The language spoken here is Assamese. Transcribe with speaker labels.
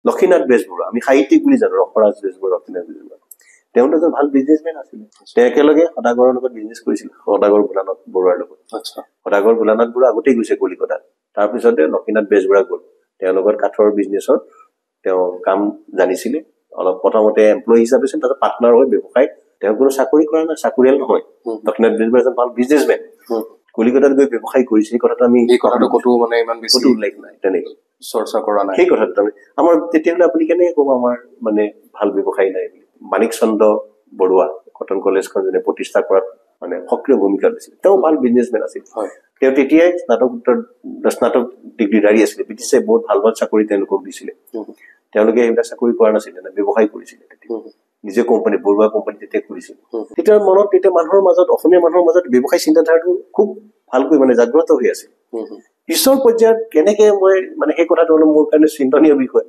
Speaker 1: লক্ষীনাথ বেজবৰুৱা আমি সাহিত্যিক বুলি জানো ৰসৰাজ বেজবৰুৱা লক্ষীনাথ বেজবৰুৱা তেওঁ এজন ভাল বিজনেছমেন আছিলে তেওঁ একেলগে সদাগৰৰ লগত বিজনেছ কৰিছিল সদাগৰ ভোলানাথ বৰুৱাৰ লগত সদাগৰ ভোলানাথ বৰুৱা আগতেই গৈছে কলিকতাত তাৰপিছতে লক্ষীনাথ বেজবৰুৱা গ'ল তেওঁৰ লগত কাঠৰ বিজনেছৰ তেওঁ কাম জানিছিলে অলপ প্ৰথমতে এমপ্লয়ী হিচাপে আছিল তাৰপিছত পাৰ্টনাৰ হৈ ব্যৱসায় তেওঁ কোনো চাকৰি কৰা নাই চাকৰিয়াল নহয় লক্ষীনাথ বেজবৰুৱা এজন ভাল বিজনেছমেন কলিকতাত গৈ ব্যৱসায় কৰিছে এই কথাটো আমি
Speaker 2: এই কথাটো কতো মানে ইমান বেছি
Speaker 1: উল্লেখ নাই তেনেকৈ
Speaker 2: চৰ্চা কৰা নাই
Speaker 1: সেই কথাটো আমাৰ তেতিয়াহ'লে আপুনি কেনেকৈ ক'ব আমাৰ মানে ভাল ব্যৱসায়ী নাই বুলি মানিক চন্দ্ৰ বৰুৱা কটন কলেজখন যেনে প্ৰতিষ্ঠা কৰাত মানে সক্ৰিয় ভূমিকা লৈছিল তেওঁ ভাল বিজনেছমেন আছিল তেওঁ তেতিয়াই স্নাতক ডিগ্ৰীধাৰী আছিলে ব্ৰিটিছে বহুত ভাল ভাল চাকৰি তেওঁলোকক দিছিলে তেওঁলোকে সেইবিলাক চাকৰি কৰা নাছিলে ব্যৱসায় কৰিছিলে নিজে কোম্পানী বৰুৱা কোম্পানী তেতিয়া কৰিছিল তেতিয়া মনত তেতিয়া মানুহৰ মাজত অসমীয়া মানুহৰ মাজত ব্যৱসায় চিন্তাধাৰাটো খুব ভালকৈ মানে জাগ্ৰত হৈ আছিল পিছৰ পৰ্যায়ত কেনেকে মই মানে সেই কথাটো অলপ মোৰ কাৰণে চিন্তনীয় বিষয়